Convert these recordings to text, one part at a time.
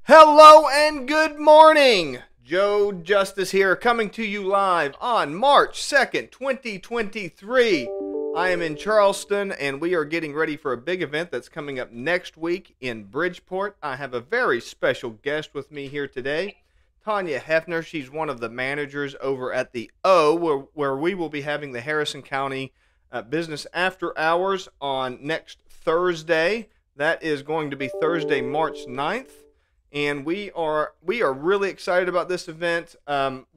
Hello and good morning. Joe Justice here, coming to you live on March 2nd, 2023. I am in Charleston, and we are getting ready for a big event that's coming up next week in Bridgeport. I have a very special guest with me here today, Tawnya Hefner. She's one of the managers over at the O, where we will be having the Harrison County Business After Hours on next Thursday. That is going to be Thursday, March 9th. And we are really excited about this event.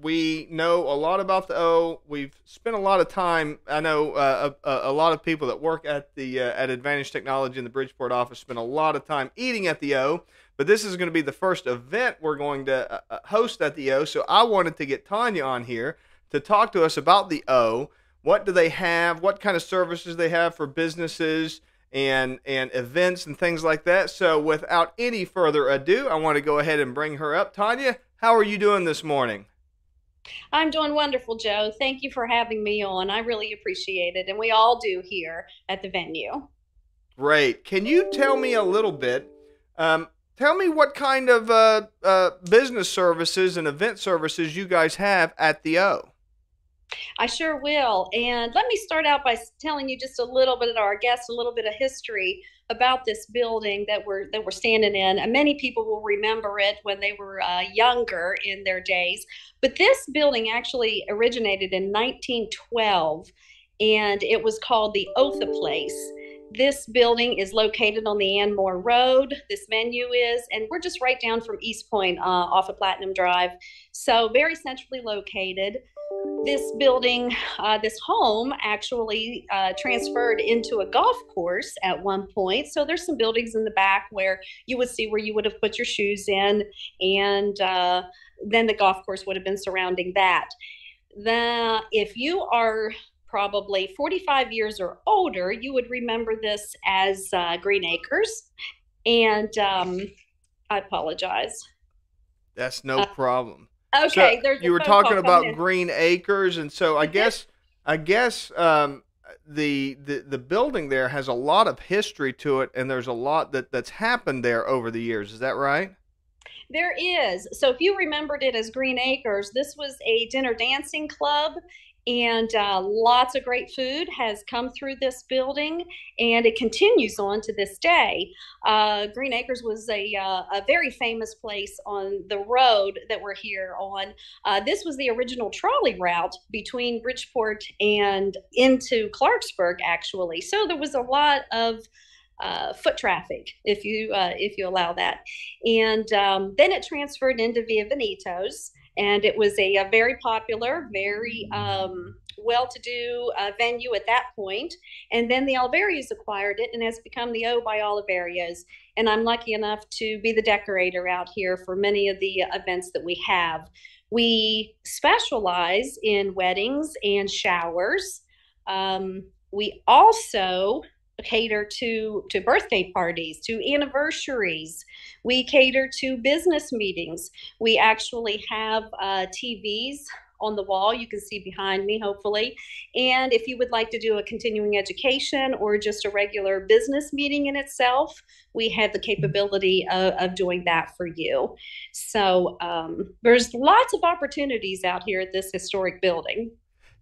We know a lot about the O. We've spent a lot of time. I know a lot of people that work at the at Advantage Technology in the Bridgeport office spend a lot of time eating at the O. But this is going to be the first event we're going to host at the O. So I wanted to get Tawnya on here to talk to us about the O. What do they have? What kind of services they have for businesses and events and things like that. So without any further ado, I want to go ahead and bring her up. Tawnya, how are you doing this morning? I'm doing wonderful, Joe. Thank you for having me on. I really appreciate it, and we all do here at the venue. Great. Can you tell me a little bit? Tell me what kind of business services and event services you guys have at the O. I sure will. And let me start out by telling you just a little bit of our guests, a little bit of history about this building that we're standing in. And many people will remember it when they were younger in their days. But this building actually originated in 1912, and it was called the Otha Place. This building is located on the Anmore Road. This venue is, and we're just right down from East Point off of Platinum Drive. So very centrally located. This building, this home actually transferred into a golf course at one point. So there's some buildings in the back where you would see where you would have put your shoes in, and then the golf course would have been surrounding that. If you are probably 45 years or older, you would remember this as Green Acres. And I apologize. That's no problem. So Okay, there's a you were phone call talking coming about in. Green Acres, and so I guess the building there has a lot of history to it, and there's a lot that's happened there over the years. Is that right? There is. So if you remembered it as Green Acres, this was a dinner dancing club, and lots of great food has come through this building, and it continues on to this day. Green Acres was a very famous place on the road that we're here on. This was the original trolley route between Bridgeport and into Clarksburg, actually. So there was a lot of foot traffic, if you allow that. And then it transferred into Via Venito's, and it was a very popular, very well-to-do venue at that point. And then the Oliverias acquired it and has become the O by Oliverias. And I'm lucky enough to be the decorator out here for many of the events that we have. We specialize in weddings and showers. We also cater to birthday parties, to anniversaries. We cater to business meetings. We actually have TVs on the wall you can see behind me, hopefully. And if you would like to do a continuing education or just a regular business meeting in itself, we have the capability of doing that for you. So there's lots of opportunities out here at this historic building.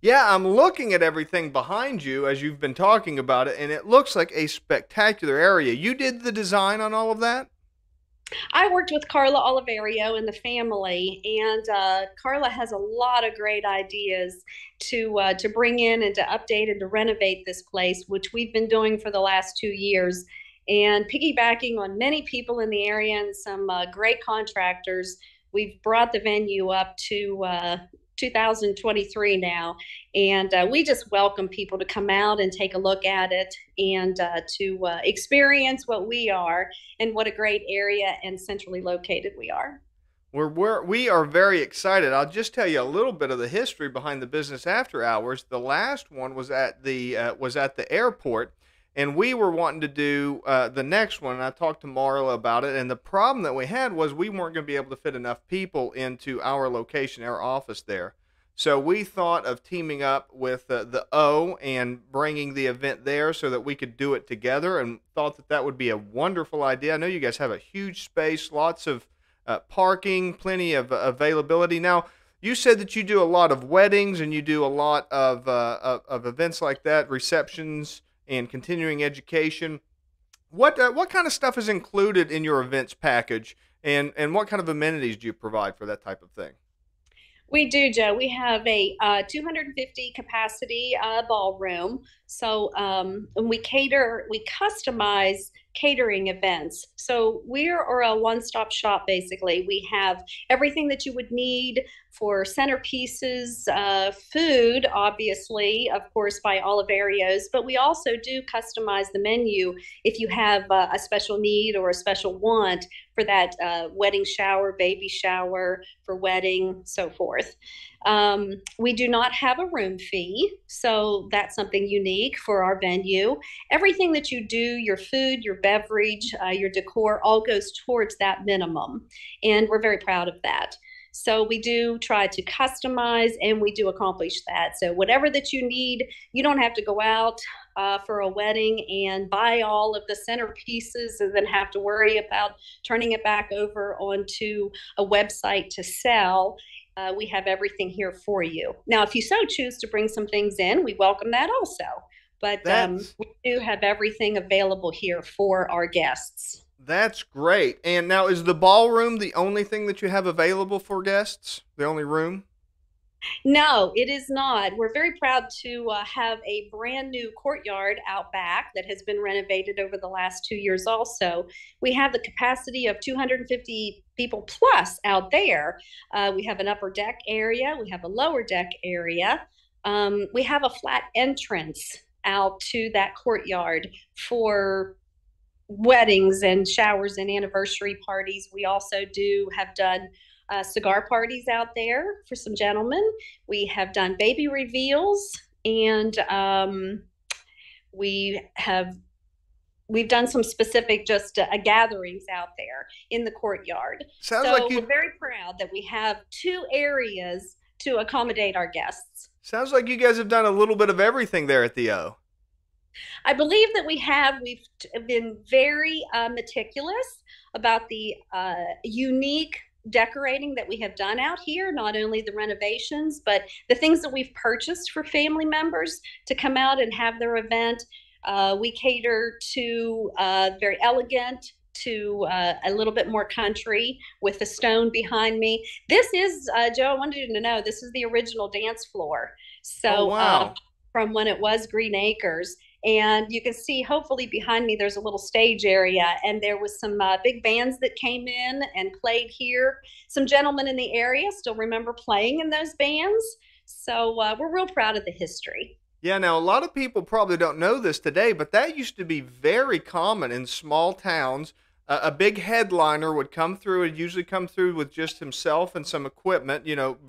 Yeah, I'm looking at everything behind you as you've been talking about it, and it looks like a spectacular area. You did the design on all of that? I worked with Carla Oliverio and the family, and Carla has a lot of great ideas to bring in and to update and to renovate this place, which we've been doing for the last 2 years. And piggybacking on many people in the area and some great contractors, we've brought the venue up to 2023 now, and we just welcome people to come out and take a look at it and to experience what we are and what a great area and centrally located we are. We are very excited. I'll just tell you a little bit of the history behind the business after hours. The last one was at the airport, and we were wanting to do the next one. And I talked to Marla about it, and the problem that we had was we weren't going to be able to fit enough people into our location, our office there. So we thought of teaming up with the O and bringing the event there so that we could do it together, and thought that that would be a wonderful idea. I know you guys have a huge space, lots of parking, plenty of availability. Now, you said that you do a lot of weddings and you do a lot of events like that, receptions and continuing education. What kind of stuff is included in your events package, and what kind of amenities do you provide for that type of thing? We do, Joe. We have a 250 capacity ballroom. So we customize catering events. So we are a one-stop shop, basically. We have everything that you would need for centerpieces, food, obviously, of course, by Oliverios, but we also do customize the menu if you have a special need or a special want for that wedding shower, baby shower, for wedding, so forth. We do not have a room fee, so that's something unique for our venue. Everything that you do, your food, your beverage, your decor, all goes towards that minimum. And we're very proud of that. So we do try to customize and we do accomplish that. So whatever that you need, you don't have to go out for a wedding and buy all of the centerpieces and then have to worry about turning it back over onto a website to sell. We have everything here for you. Now, if you so choose to bring some things in, we welcome that also. But That's we do have everything available here for our guests. that's great. And now, is the ballroom the only thing that you have available for guests? The only room? No, it is not. We're very proud to have a brand new courtyard out back that has been renovated over the last 2 years also. We have the capacity of 250 people plus out there. We have an upper deck area, we have a lower deck area. We have a flat entrance out to that courtyard for weddings and showers and anniversary parties. We also do have done cigar parties out there for some gentlemen. We have done baby reveals, and we have we've done some specific just gatherings out there in the courtyard. Sounds So like we're you very proud that we have two areas to accommodate our guests. sounds like you guys have done a little bit of everything there at the O. I believe that we have. We've been very meticulous about the unique decorating that we have done out here, not only the renovations, but the things that we've purchased for family members to come out and have their event. We cater to very elegant, to a little bit more country with the stone behind me. This is, Joe, I wanted you to know, this is the original dance floor. Oh So wow. from when it was Green Acres. And you can see, hopefully, behind me, there's a little stage area. And there was some big bands that came in and played here. Some gentlemen in the area still remember playing in those bands. So we're real proud of the history. Yeah, now a lot of people probably don't know this today, but that used to be very common in small towns. A big headliner would come through and usually come through with just himself and some equipment,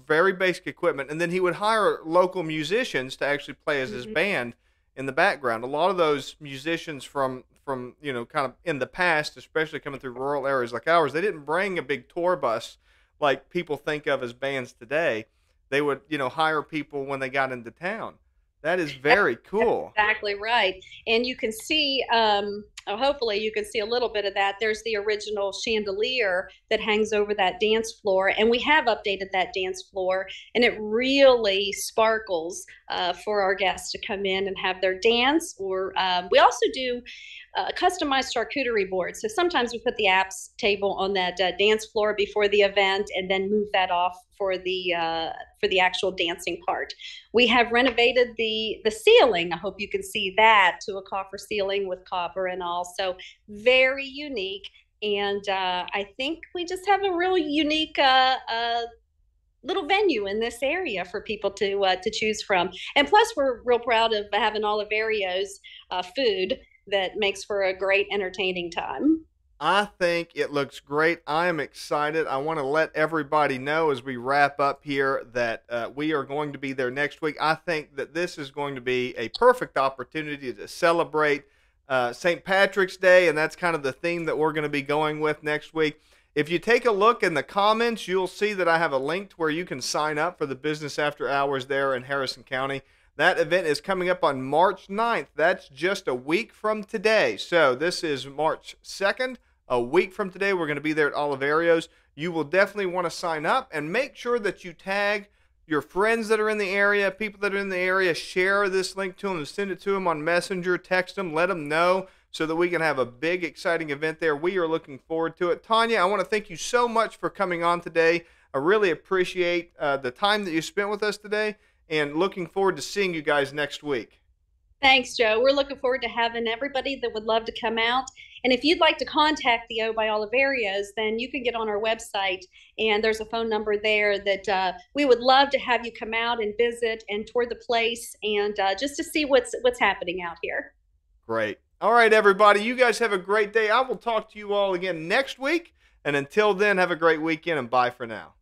very basic equipment, and then he would hire local musicians to actually play as his Mhm. band in the background. A lot of those musicians from kind of in the past, especially coming through rural areas like ours, they didn't bring a big tour bus like people think of as bands today. They would, hire people when they got into town. That is very That's cool. exactly right. And you can see, hopefully, you can see a little bit of that. There's the original chandelier that hangs over that dance floor. And we have updated that dance floor, and it really sparkles for our guests to come in and have their dance. Or we also do customized charcuterie boards. So sometimes we put the apps table on that dance floor before the event, and then move that off for the actual dancing part. We have renovated the ceiling. I hope you can see that, to a copper ceiling with copper and all. So very unique. And I think we just have a real unique little venue in this area for people to choose from. And plus, we're real proud of having Oliverios food that makes for a great entertaining time. I think it looks great. I am excited. I want to let everybody know as we wrap up here that we are going to be there next week. I think that this is going to be a perfect opportunity to celebrate St. Patrick's Day, and that's kind of the theme that we're going to be going with next week. If you take a look in the comments, you'll see that I have a link to where you can sign up for the business after hours there in Harrison County. That event is coming up on March 9th. That's just a week from today. So this is March 2nd, A week from today, we're going to be there at Oliverios. You will definitely want to sign up and make sure that you tag your friends that are in the area, people that are in the area. Share this link to them and send it to them on Messenger, text them, let them know so that we can have a big, exciting event there. We are looking forward to it. Tawnya, I want to thank you so much for coming on today. I really appreciate the time that you spent with us today, and looking forward to seeing you guys next week. Thanks, Joe. We're looking forward to having everybody that would love to come out. And if you'd like to contact the O by Oliverios, then you can get on our website, and there's a phone number there that we would love to have you come out and visit and tour the place, and just to see what's happening out here. Great. All right, everybody. You guys have a great day. I will talk to you all again next week. And until then, have a great weekend, and bye for now.